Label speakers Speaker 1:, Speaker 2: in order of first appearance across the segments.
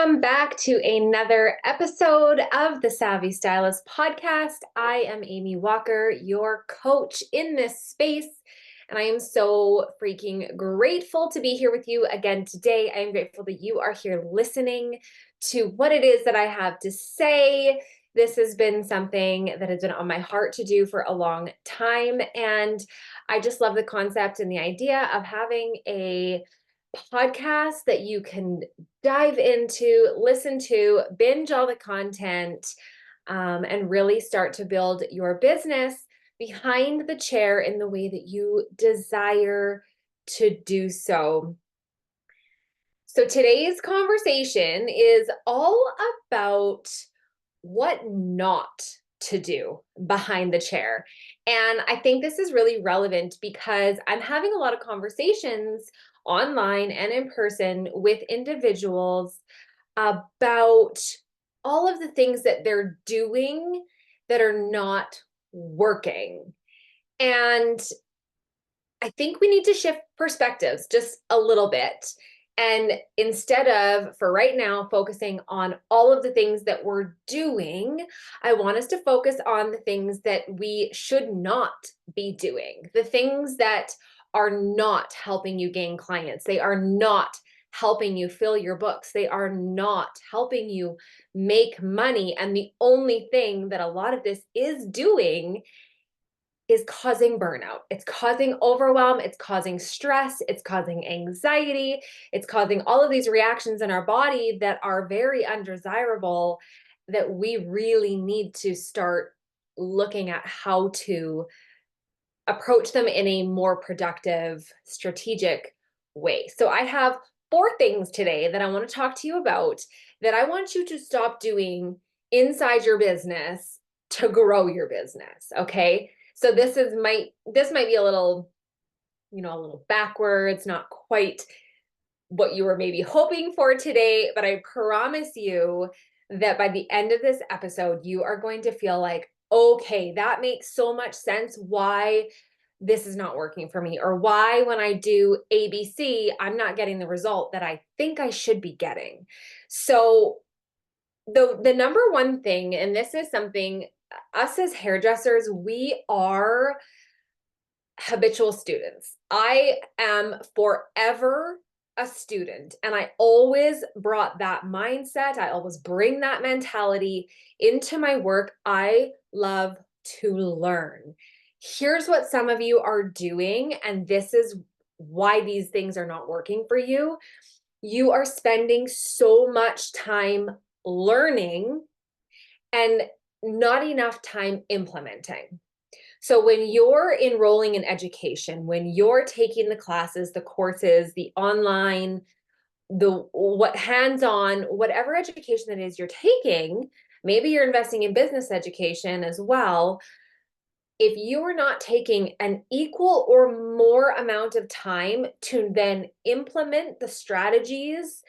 Speaker 1: Welcome back to another episode of the Savvy Stylist Podcast. I am Amy Walker, your coach in this space, and I am so freaking grateful to be here with you again today. I am grateful that you are here listening to what it is that I have to say. This has been something that has been on my heart to do for a long time, and I just love the concept and the idea of having a podcast that you can dive into, listen to, binge all the content, and really start to build your business behind the chair in the way that you desire to do so. So today's conversation is all about what not to do behind the chair. And I think this is really relevant because I'm having a lot of conversations online and in person with individuals about all of the things that they're doing that are not working. And I think we need to shift perspectives just a little bit. And instead of, for right now, focusing on all of the things that we're doing, I want us to focus on the things that we should not be doing, the things that are not helping you gain clients. They are not helping you fill your books. They are not helping you make money. And the only thing that a lot of this is doing is causing burnout. It's causing overwhelm. It's causing stress. It's causing anxiety. It's causing all of these reactions in our body that are very undesirable, that we really need to start looking at how to approach them in a more productive, strategic way. So I have 4 things today that I want to talk to you about that I want you to stop doing inside your business to grow your business. Okay. So this might be a little, a little backwards, not quite what you were maybe hoping for today, but I promise you that by the end of this episode, you are going to feel like, okay, that makes so much sense why this is not working for me, or why when I do ABC, I'm not getting the result that I think I should be getting. So the number one thing, and this is something, us as hairdressers, we are habitual students. I am forever a student, and I always brought that mindset. I always bring that mentality into my work. I love to learn. Here's what some of you are doing, and this is why these things are not working for you. You are spending so much time learning and not enough time implementing. So when you're enrolling in education, when you're taking the classes, the courses, the online, what hands-on, whatever education that is you're taking, maybe you're investing in business education as well. If you are not taking an equal or more amount of time to then implement the strategies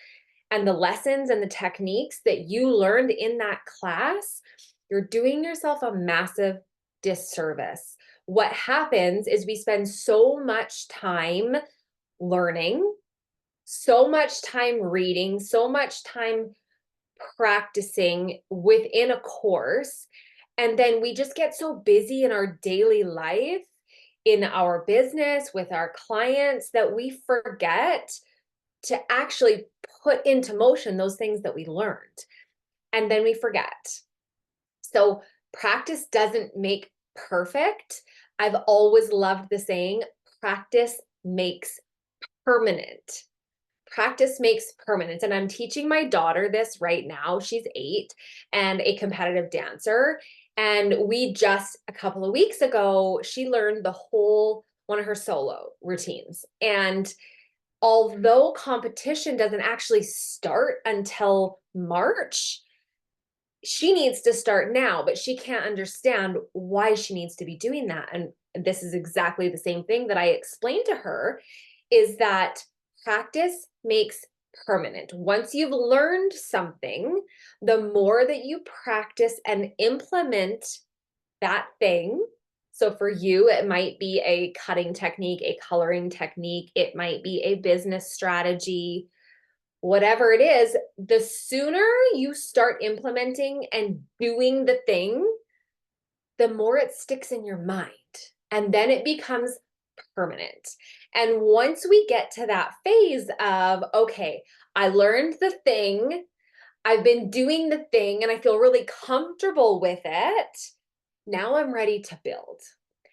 Speaker 1: and the lessons and the techniques that you learned in that class, you're doing yourself a massive disservice. What happens is we spend so much time learning, so much time reading, so much time practicing within a course, and then we just get so busy in our daily life, in our business, with our clients, that we forget to actually put into motion those things that we learned. And then we forget. So practice doesn't make perfect. I've always loved the saying, practice makes permanent. Practice makes permanent. And I'm teaching my daughter this right now. She's 8 and a competitive dancer. And we just a couple of weeks ago, she learned the whole one of her solo routines. And although competition doesn't actually start until March, she needs to start now, but she can't understand why she needs to be doing that. And this is exactly the same thing that I explained to her, is that practice makes permanent. Once you've learned something, the more that you practice and implement that thing. So for you, it might be a cutting technique, a coloring technique. It might be a business strategy, whatever it is, the sooner you start implementing and doing the thing, the more it sticks in your mind. And then it becomes permanent. And once we get to that phase of, okay, I learned the thing, I've been doing the thing, and I feel really comfortable with it, now I'm ready to build.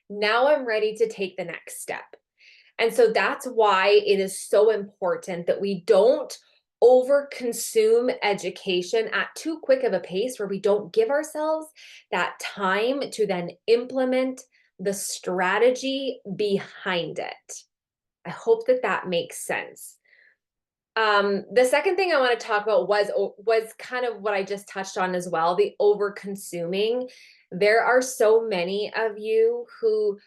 Speaker 1: Now I'm ready to take the next step. And so that's why it is so important that we don't over-consume education at too quick of a pace where we don't give ourselves that time to then implement the strategy behind it. I hope that that makes sense. The second thing I want to talk about was kind of what I just touched on as well, the over-consuming. There are so many of you who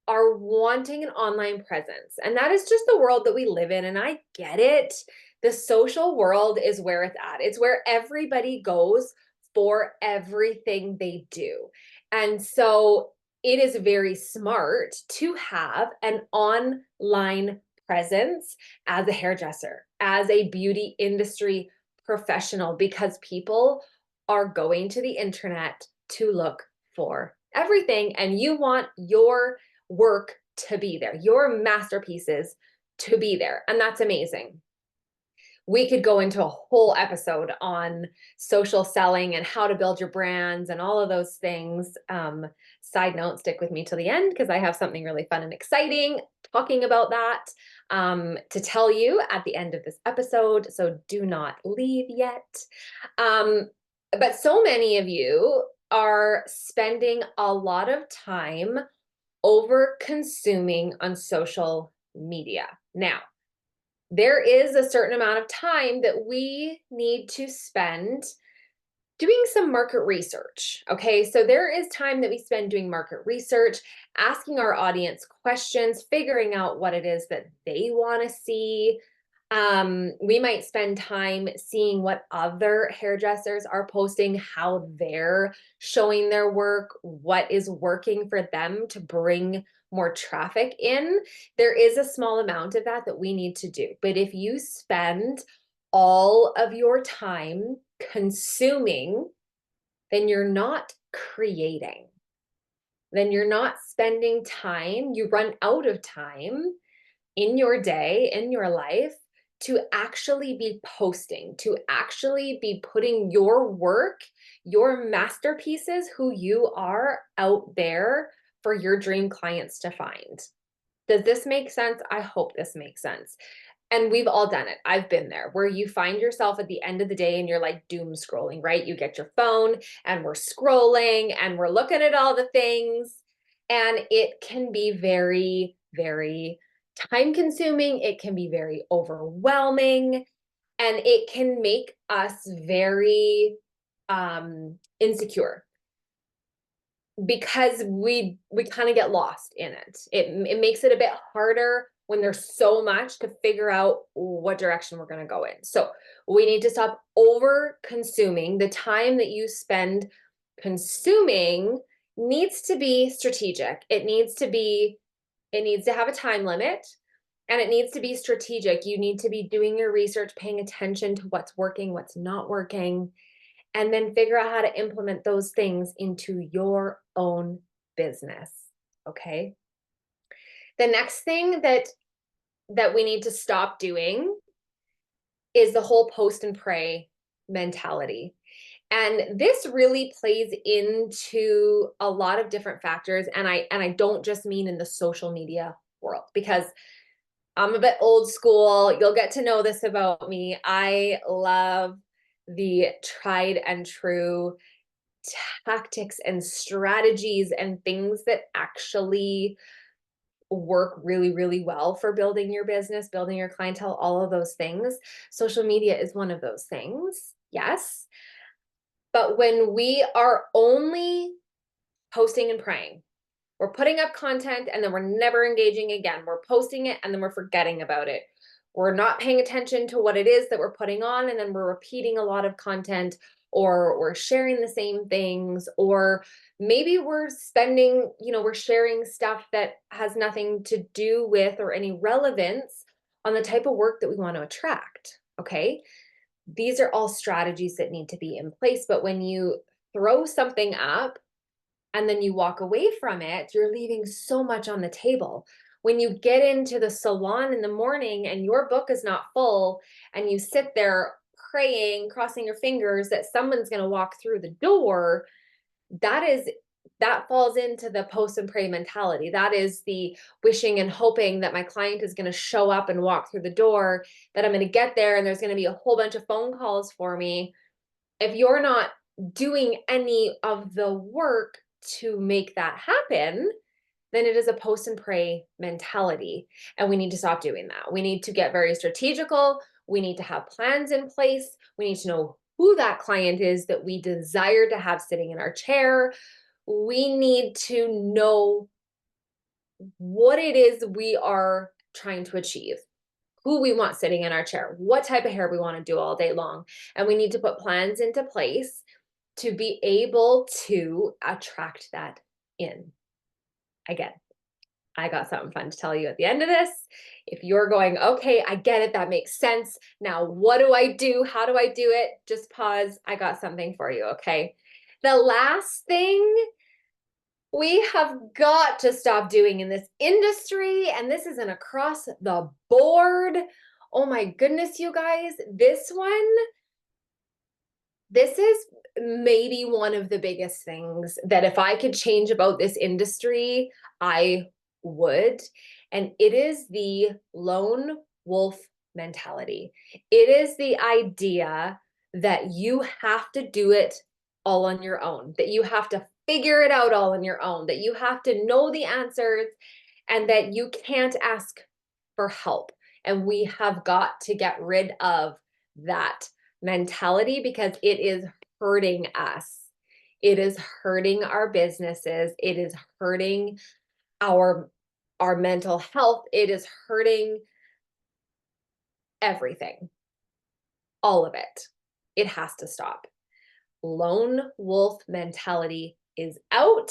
Speaker 1: are wanting an online presence. And that is just the world that we live in. And I get it. The social world is where it's at. It's where everybody goes for everything they do. And so it is very smart to have an online presence as a hairdresser, as a beauty industry professional, because people are going to the internet to look for everything. And you want your work to be there, your masterpieces to be there. And that's amazing. We could go into a whole episode on social selling and how to build your brands and all of those things. Side note, stick with me till the end because I have something really fun and exciting talking about that to tell you at the end of this episode. So do not leave yet. But so many of you are spending a lot of time over consuming on social media. Now, there is a certain amount of time that we need to spend doing some market research. Okay, so there is time that we spend doing market research, asking our audience questions, figuring out what it is that they want to see. We might spend time seeing what other hairdressers are posting, how they're showing their work, what is working for them to bring more traffic in. There is a small amount of that that we need to do. But if you spend all of your time consuming, then you're not creating. Then you're not spending time. You run out of time in your day, in your life, to actually be posting, to actually be putting your work, your masterpieces, who you are out there for your dream clients to find. Does this make sense? I hope this makes sense. And we've all done it. I've been there where you find yourself at the end of the day and you're like doom scrolling, right? You get your phone and we're scrolling and we're looking at all the things. And it can be very, very time consuming. It can be very overwhelming. And it can make us very insecure because we kind of get lost in it. It makes it a bit harder when there's so much to figure out what direction we're going to go in. So we need to stop over consuming. The time that you spend consuming needs to be strategic. It needs to have a time limit, and it needs to be strategic. You need to be doing your research, paying attention to what's working, what's not working, and then figure out how to implement those things into your own business. Okay. The next thing that we need to stop doing is the whole post and pray mentality. And this really plays into a lot of different factors. And I don't just mean in the social media world, because I'm a bit old school. You'll get to know this about me. I love the tried and true tactics and strategies and things that actually work really, really well for building your business, building your clientele, all of those things. Social media is one of those things. Yes. But when we are only posting and praying, we're putting up content and then we're never engaging again. We're posting it and then we're forgetting about it. We're not paying attention to what it is that we're putting on, and then we're repeating a lot of content, or we're sharing the same things, or maybe we're spending, we're sharing stuff that has nothing to do with or any relevance on the type of work that we want to attract. Okay. These are all strategies that need to be in place. But when you throw something up and then you walk away from it, you're leaving so much on the table. When you get into the salon in the morning and your book is not full and you sit there praying, crossing your fingers that someone's going to walk through the door, that falls into the post and pray mentality. That is the wishing and hoping that my client is going to show up and walk through the door, that I'm going to get there and there's going to be a whole bunch of phone calls for me. If you're not doing any of the work to make that happen, then it is a post and pray mentality. And we need to stop doing that. We need to get very strategical. We need to have plans in place. We need to know who that client is that we desire to have sitting in our chair. We need to know what it is we are trying to achieve, who we want sitting in our chair, what type of hair we want to do all day long. And we need to put plans into place to be able to attract that in. Again, I got something fun to tell you at the end of this. If you're going, okay, I get it, that makes sense. Now, what do I do? How do I do it? Just pause. I got something for you, okay? The last thing we have got to stop doing in this industry, and this isn't across the board. Oh my goodness, you guys, this is maybe one of the biggest things that if I could change about this industry, I would. And it is the lone wolf mentality. It is the idea that you have to do it all on your own, that you have to figure it out all on your own, that you have to know the answers, and that you can't ask for help. And we have got to get rid of that mentality because it is hurting us. It is hurting our businesses. It is hurting our mental health. It is hurting everything. All of it. It has to stop. Lone wolf mentality is out.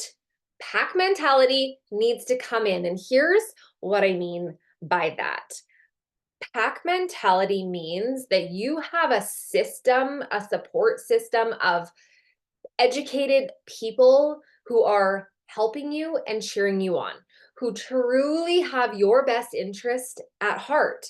Speaker 1: Pack mentality needs to come in. And here's what I mean by that. Pack mentality means that you have a system, a support system of educated people who are helping you and cheering you on, who truly have your best interest at heart,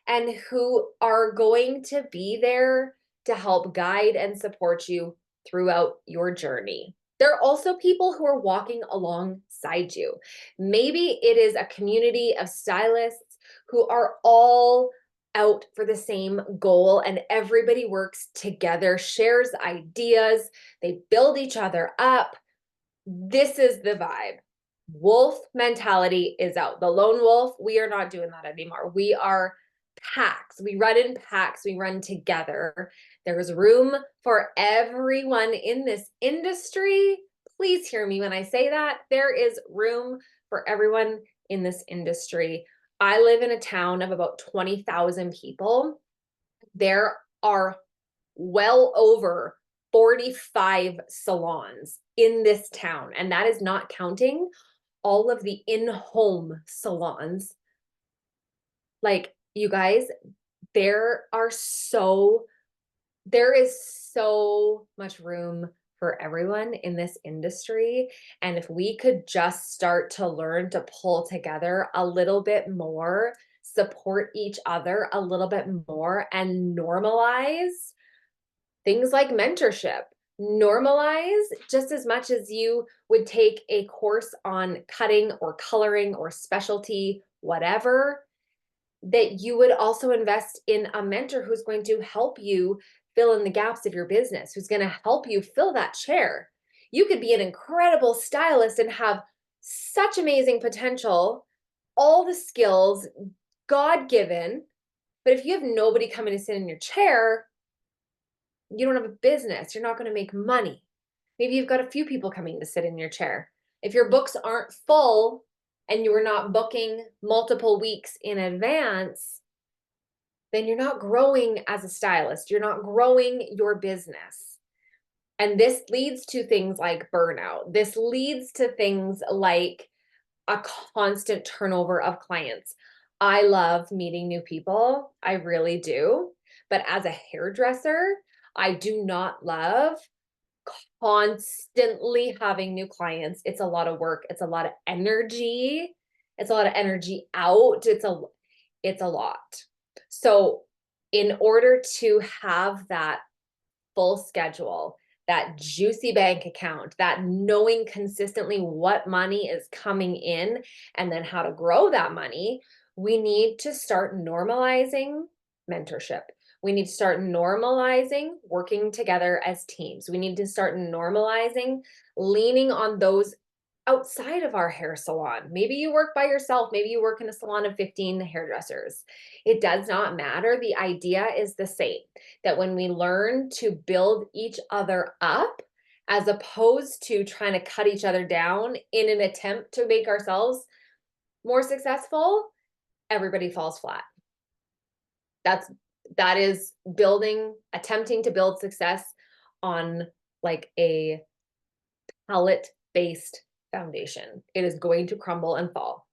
Speaker 1: and who are going to be there to help guide and support you throughout your journey. There are also people who are walking alongside you. Maybe it is a community of stylists who are all out for the same goal and everybody works together, shares ideas, they build each other up. This is the vibe. Wolf mentality is out. The lone wolf, we are not doing that anymore. We are packs. We run in packs. We run together. There's room for everyone in this industry. Please hear me when I say that. There is room for everyone in this industry. I live in a town of about 20,000 people. There are well over 45 salons in this town, and that is not counting all of the in-home salons. Like, you guys, there is so much room for everyone in this industry. And if we could just start to learn to pull together a little bit more, support each other a little bit more, and normalize things like mentorship, normalize just as much as you would take a course on cutting or coloring or specialty, whatever, that you would also invest in a mentor who's going to help you fill in the gaps of your business, who's going to help you fill that chair. You could be an incredible stylist and have such amazing potential, all the skills, God-given, but if you have nobody coming to sit in your chair, you don't have a business. You're not going to make money. Maybe you've got a few people coming to sit in your chair. If your books aren't full and you are not booking multiple weeks in advance, then you're not growing as a stylist. You're not growing your business. And this leads to things like burnout. This leads to things like a constant turnover of clients. I love meeting new people. I really do. But as a hairdresser, I do not love constantly having new clients. It's a lot of work. It's a lot of energy. It's a lot of energy out. It's a lot. So in order to have that full schedule, that juicy bank account, that knowing consistently what money is coming in and then how to grow that money, we need to start normalizing mentorship. We need to start normalizing working together as teams. We need to start normalizing leaning on those outside of our hair salon. Maybe you work by yourself. Maybe you work in a salon of 15 hairdressers. It does not matter. The idea is the same, that when we learn to build each other up, as opposed to trying to cut each other down in an attempt to make ourselves more successful, everybody falls flat. That is attempting to build success on like a palette-based foundation. It is going to crumble and fall.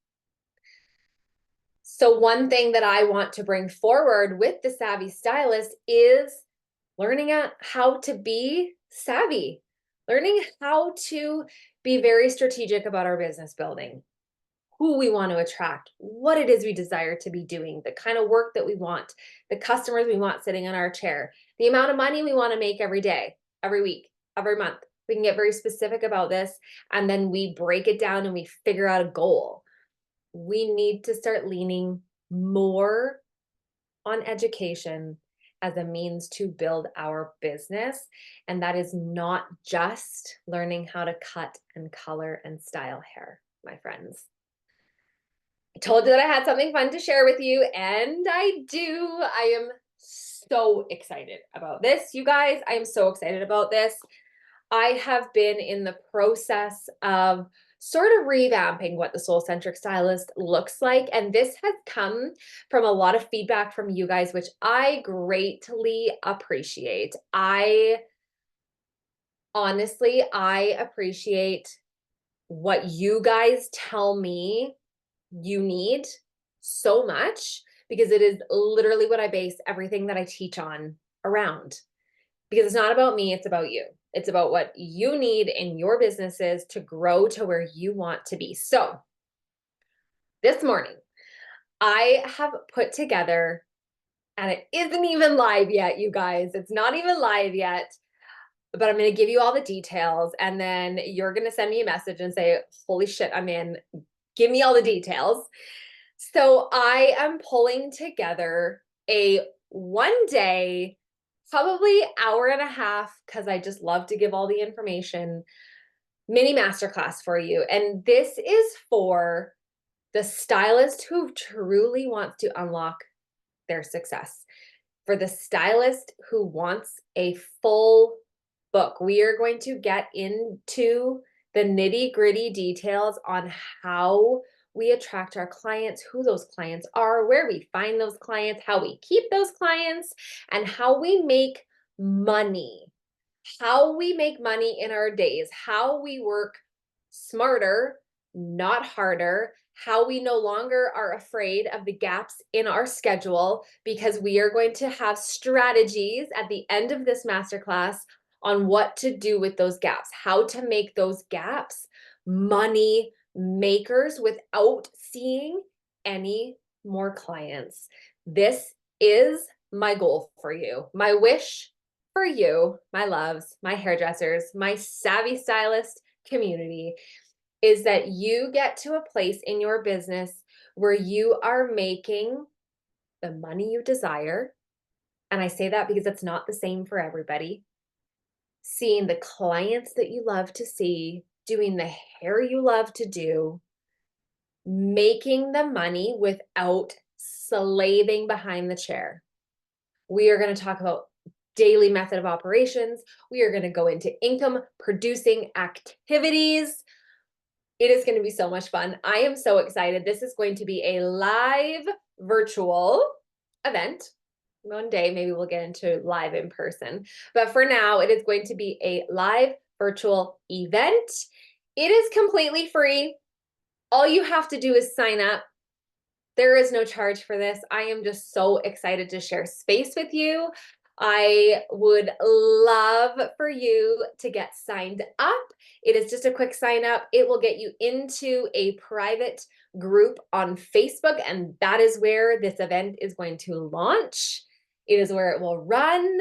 Speaker 1: So one thing that I want to bring forward with the Savvy Stylist is learning how to be savvy, learning how to be very strategic about our business building, who we want to attract, what it is we desire to be doing, the kind of work that we want, the customers we want sitting in our chair, the amount of money we want to make every day, every week, every month. We can get very specific about this, and then we break it down and we figure out a goal. We need to start leaning more on education as a means to build our business. And that is not just learning how to cut and color and style hair, my friends. I told you that I had something fun to share with you, and I do. I am so excited about this, you guys. I am so excited about this. I have been in the process of sort of revamping what the soul-centric stylist looks like. And this has come from a lot of feedback from you guys, which I greatly appreciate. Honestly, I appreciate what you guys tell me you need so much, because it is literally what I base everything that I teach on around. Because it's not about me, it's about you. It's about what you need in your businesses to grow to where you want to be. So this morning, I have put together, and it isn't even live yet, you guys. It's not even live yet, but I'm going to give you all the details, and then you're going to send me a message and say, holy shit, I'm in. Give me all the details. So I am pulling together a 1-day, probably hour and a half, because I just love to give all the information, mini masterclass for you. And this is for the stylist who truly wants to unlock their success, for the stylist who wants a full book. We are going to get into the nitty-gritty details on how we attract our clients, who those clients are, where we find those clients, how we keep those clients, and how we make money. How we make money in our days, how we work smarter, not harder, how we no longer are afraid of the gaps in our schedule, because we are going to have strategies at the end of this masterclass on what to do with those gaps, how to make those gaps money makers without seeing any more clients. This is my goal for you, my wish for you, my loves, my hairdressers, my Savvy Stylist community, is that you get to a place in your business where you are making the money you desire. And I say that because it's not the same for everybody. Seeing the clients that you love to see, doing the hair you love to do, making the money without slaving behind the chair. We are going to talk about daily method of operations. We are going to go into income producing activities. It is going to be so much fun. I am so excited. This is going to be a live virtual event. One day, maybe we'll get into live in person. But for now, it is going to be a live virtual event. It is completely free. All you have to do is sign up. There is no charge for this. I am just so excited to share space with you. I would love for you to get signed up. It is just a quick sign up. It will get you into a private group on Facebook, and that is where this event is going to launch. It is where it will run.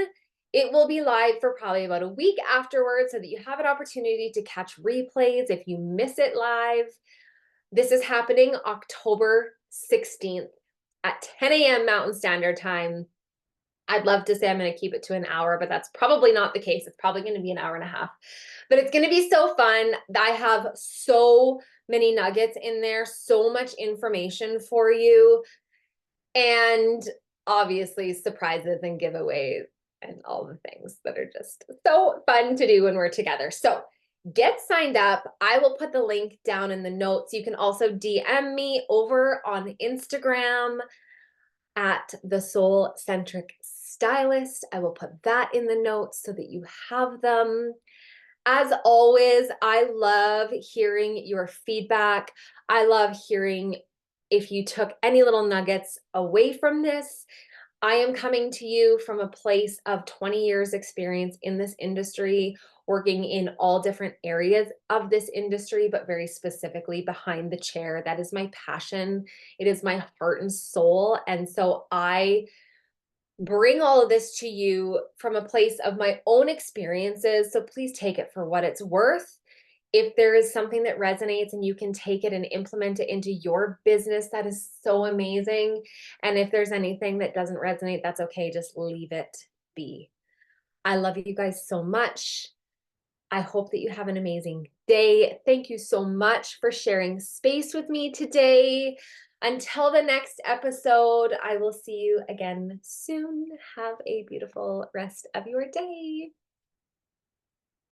Speaker 1: It will be live for probably about a week afterwards so that you have an opportunity to catch replays if you miss it live. This is happening October 16th at 10 a.m. Mountain Standard Time. I'd love to say I'm going to keep it to an hour, but that's probably not the case. It's probably going to be an hour and a half. But it's going to be so fun. I have so many nuggets in there, so much information for you, and obviously surprises and giveaways and all the things that are just so fun to do when we're together. So get signed up. I will put the link down in the notes. You can also DM me over on Instagram at the Soul Centric Stylist. I will put that in the notes so that you have them. As always, I love hearing your feedback. I love hearing if you took any little nuggets away from this. I am coming to you from a place of 20 years experience in this industry, working in all different areas of this industry, but very specifically behind the chair. That is my passion. It is my heart and soul. And so I bring all of this to you from a place of my own experiences. So please take it for what it's worth. If there is something that resonates and you can take it and implement it into your business, that is so amazing. And if there's anything that doesn't resonate, that's okay. Just leave it be. I love you guys so much. I hope that you have an amazing day. Thank you so much for sharing space with me today. Until the next episode, I will see you again soon. Have a beautiful rest of your day.